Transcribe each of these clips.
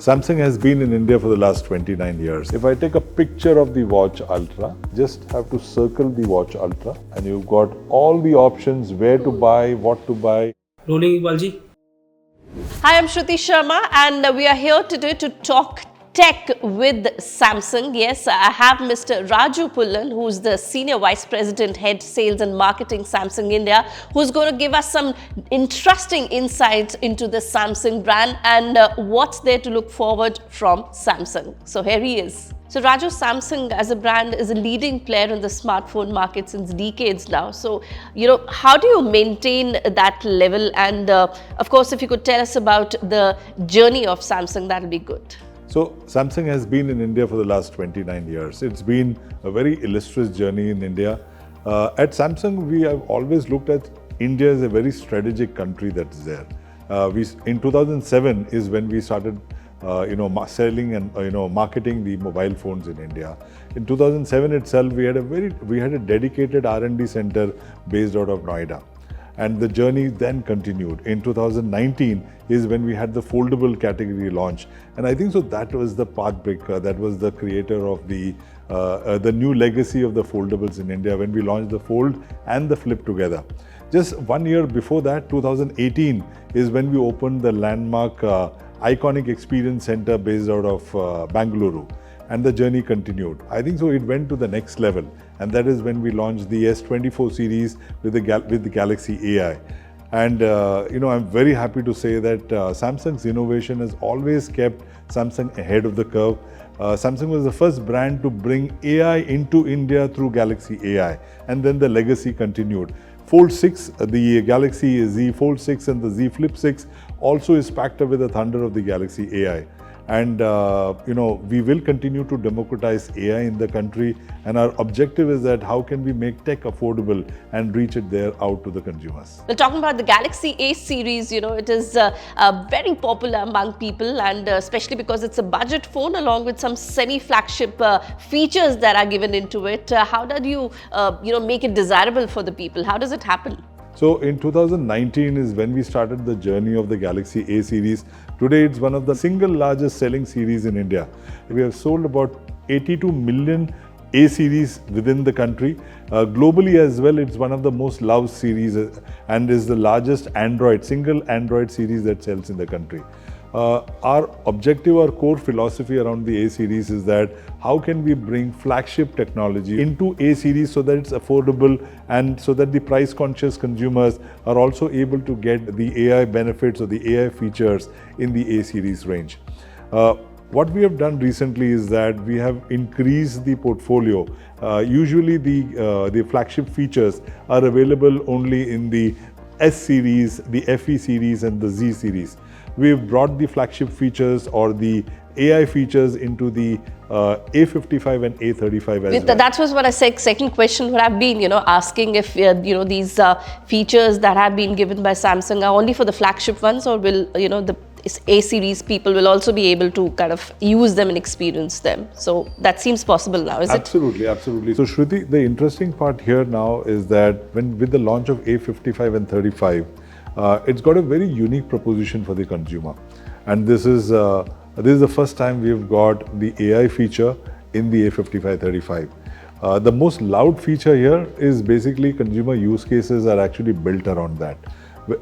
Samsung has been in India for the last 29 years. If I take a picture of the Watch Ultra, just have to circle the Watch Ultra and you've got all the options where to buy, what to buy. Rolling Iqbalji. Hi, I'm Shruti Sharma and we are here today to talk tech with Samsung. Yes, I have Mr. Raju Pullan, who's the Senior Vice President, Head Sales and Marketing, Samsung India, who's going to give us some interesting insights into the Samsung brand and what's there to look forward from Samsung. So here he is. So Raju, Samsung as a brand is a leading player in the smartphone market since decades now. So, how do you maintain that level? And of course, if you could tell us about the journey of Samsung, that'll be good. So Samsung has been in India for the last 29 years. It's been a very illustrious journey in India. At Samsung, we have always looked at India as a very strategic country that's there. In 2007 is when we started selling and marketing the mobile phones in India. In 2007 itself, we had a dedicated R&D center based out of Noida. And the journey then continued. In 2019 is when we had the foldable category launch. And I think so that was the pathbreaker, that was the creator of the new legacy of the foldables in India when we launched the Fold and the Flip together. Just 1 year before that, 2018, is when we opened the landmark iconic experience center based out of Bengaluru. And the journey continued. I think so it went to the next level, and that is when we launched the S24 series with the Galaxy AI. And I'm very happy to say that Samsung's innovation has always kept Samsung ahead of the curve. Samsung was the first brand to bring AI into India through Galaxy AI, and then the legacy continued. Fold 6, the Galaxy Z Fold 6 and the Z Flip 6 also is packed up with the thunder of the Galaxy AI. And we will continue to democratize AI in the country, and our objective is that how can we make tech affordable and reach it there out to the consumers. Well, talking about the Galaxy A series, it is very popular among people, and especially because it's a budget phone along with some semi-flagship features that are given into it. How did you make it desirable for the people? How does it happen? So in 2019 is when we started the journey of the Galaxy A series. Today it's one of the single largest selling series in India. We have sold about 82 million A series within the country. Globally as well, it's one of the most loved series and is the largest single Android series that sells in the country. Our objective, our core philosophy around the A series is that how can we bring flagship technology into A series so that it's affordable and so that the price conscious consumers are also able to get the AI benefits or the AI features in the A series range. What we have done recently is that we have increased the portfolio. Usually the flagship features are available only in the S series, the FE series and the Z series. We've brought the flagship features or the AI features into the A55 and A35 as well. That was what I said. Second question would have been, asking if these features that have been given by Samsung are only for the flagship ones, or will the A series people will also be able to kind of use them and experience them. So that seems possible now, is it? Absolutely. So Shruti, the interesting part here now is that with the launch of A55 and 35, it's got a very unique proposition for the consumer. And this is the first time we've got the AI feature in the A55 35. The most loud feature here is basically consumer use cases are actually built around that,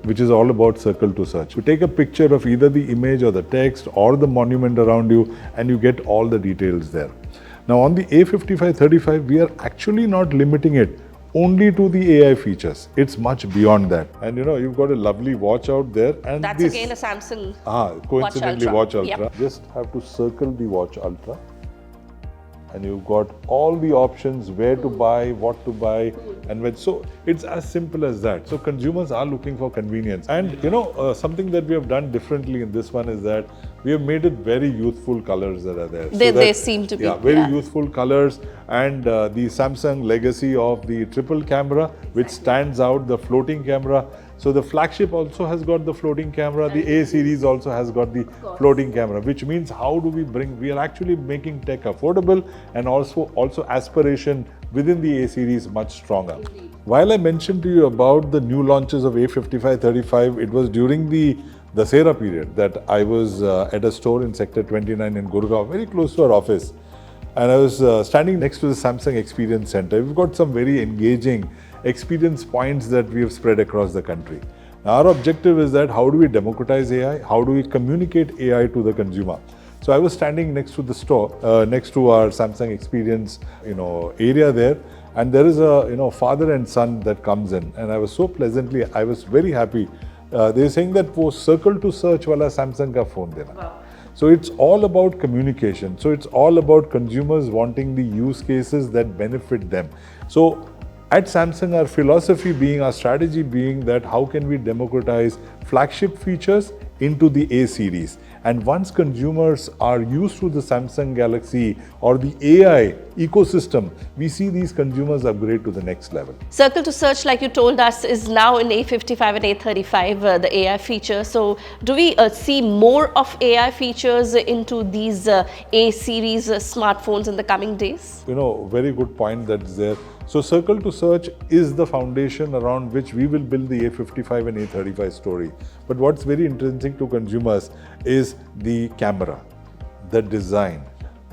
which is all about circle to search. You take a picture of either the image or the text or the monument around you and you get all the details there. Now on the A55 35, we are actually not limiting it only to the AI features. It's much beyond that. And you've got a lovely watch out there. And that's again a Samsung coincidentally Watch Ultra. Yep. Just have to circle the Watch Ultra. And you've got all the options where to buy, what to buy, and when. So it's as simple as that. So consumers are looking for convenience. And something that we have done differently in this one is that we have made it very youthful colors that are there. They seem to be. Very youthful colors, and the Samsung legacy of the triple camera, which stands out, the floating camera. So the flagship also has got the floating camera. The A series also has got the floating camera, which means how do we are actually making tech affordable and also aspiration within the A series much stronger. While I mentioned to you about the new launches of A55 35, it was during the Dasera period, that I was at a store in Sector 29 in Gurgaon, very close to our office. And I was standing next to the Samsung Experience Center. We've got some very engaging experience points that we have spread across the country. Now, our objective is that how do we democratize AI? How do we communicate AI to the consumer? So I was standing next to the store, next to our Samsung Experience, area there, and there is a, father and son that comes in, and I was very happy. They were saying that वो circle to search वाला Samsung का phone देना. Wow. So it's all about communication. So it's all about consumers wanting the use cases that benefit them. So at Samsung, our philosophy being, our strategy being that how can we democratize flagship features into the A series. And once consumers are used to the Samsung Galaxy or the AI ecosystem, we see these consumers upgrade to the next level. Circle to search, like you told us, is now in A55 and A35, the AI feature. So do we see more of AI features into these A series smartphones in the coming days? Very good point that's there. So Circle to Search is the foundation around which we will build the A55 and A35 story. But what's very intrinsic to consumers is the camera, the design,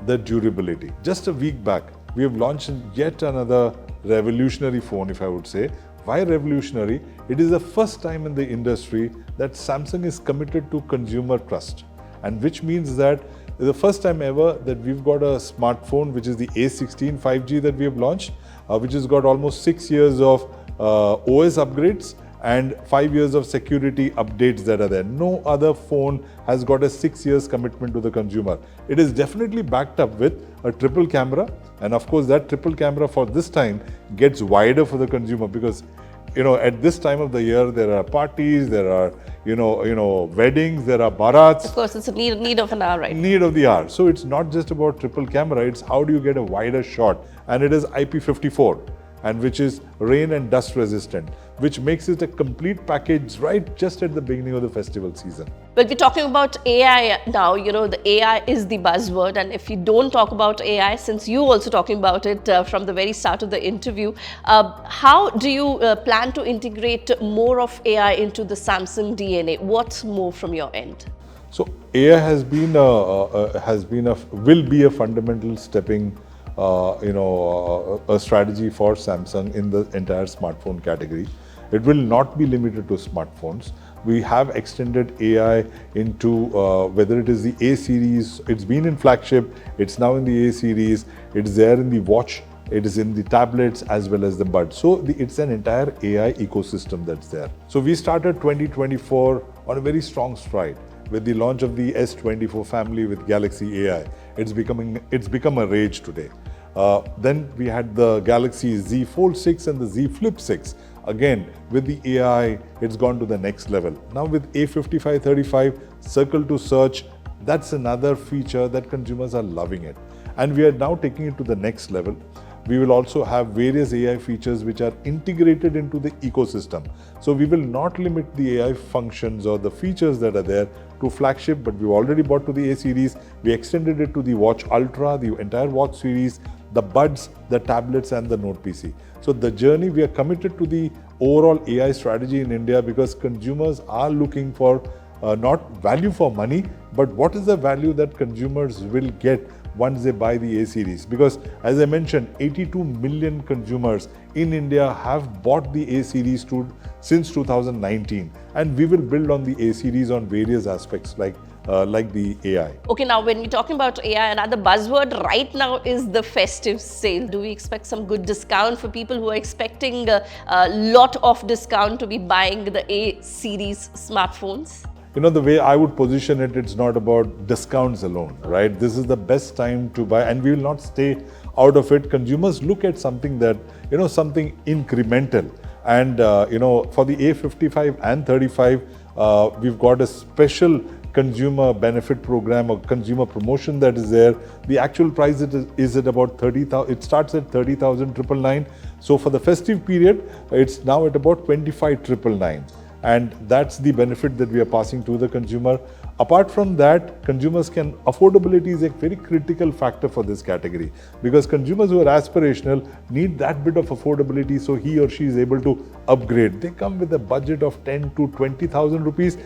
the durability. Just a week back, we have launched yet another revolutionary phone, if I would say. Why revolutionary? It is the first time in the industry that Samsung is committed to consumer trust, and which means that it's the first time ever that we've got a smartphone which is the A16 5G that we have launched, which has got almost 6 years of OS upgrades and 5 years of security updates that are there. No other phone has got a 6 years commitment to the consumer. It is definitely backed up with a triple camera, and of course that triple camera for this time gets wider for the consumer because at this time of the year, there are parties, there are, weddings, there are barats. Of course, it's a need of an hour, right? Need of the hour. So it's not just about triple camera, it's how do you get a wider shot. And it is IP54, and which is rain and dust resistant, which makes it a complete package right just at the beginning of the festival season. Well, we're talking about AI now. The AI is the buzzword, and if you don't talk about AI, since you also talking about it from the very start of the interview, how do you plan to integrate more of AI into the Samsung DNA? What's more from your end? So AI will be a fundamental stepping a strategy for Samsung in the entire smartphone category. It will not be limited to smartphones. We have extended AI into whether it is the A series, it's been in Flagship, it's now in the A series, it's there in the watch, it is in the tablets as well as the buds. So it's an entire AI ecosystem that's there. So we started 2024 on a very strong stride with the launch of the S24 family with Galaxy AI. It's become a rage today. Then we had the Galaxy Z Fold 6 and the Z Flip 6. Again, with the AI, it's gone to the next level. Now with A55, 35, Circle to Search, that's another feature that consumers are loving it. And we are now taking it to the next level. We will also have various AI features which are integrated into the ecosystem. So we will not limit the AI functions or the features that are there to Flagship, but we've already bought to the A series. We extended it to the Watch Ultra, the entire Watch series, the buds, the tablets and the Note PC. So the journey, we are committed to the overall AI strategy in India because consumers are looking for not value for money, but what is the value that consumers will get once they buy the A series. Because as I mentioned, 82 million consumers in India have bought the A series since 2019, and we will build on the A series on various aspects like the AI. Okay, now when we're talking about AI, another buzzword right now is the festive sale. Do we expect some good discount for people who are expecting a lot of discount to be buying the A series smartphones? The way I would position it, it's not about discounts alone, right? This is the best time to buy, and we will not stay out of it. Consumers look at something that, something incremental. And, for the A55 and 35, we've got a special consumer benefit program or consumer promotion that is there. The actual price is at about 30,000. It starts at 30,999. So for the festive period, it's now at about 25,999. And that's the benefit that we are passing to the consumer. Apart from that, affordability is a very critical factor for this category because consumers who are aspirational need that bit of affordability so he or she is able to upgrade. They come with a budget of 10 to 20,000 rupees.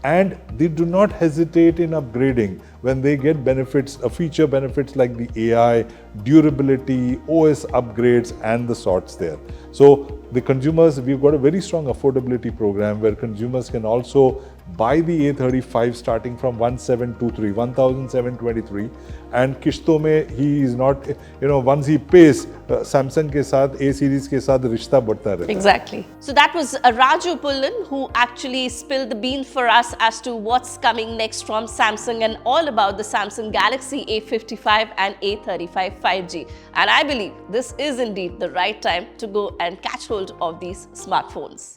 and they do not hesitate in upgrading when they get benefits, feature benefits like the AI, durability, OS upgrades, and the sorts there. So the consumers, we've got a very strong affordability program where consumers can also buy the A35 starting from 1723, and किश्तों में he is not, once he pays, Samsung के साथ A series के साथ रिश्ता बढ़ता रहता है. Exactly. So that was Raju Pullan who actually spilled the bean for us as to what's coming next from Samsung and all about the Samsung Galaxy A55 and A35 5G. And I believe this is indeed the right time to go and catch hold of these smartphones.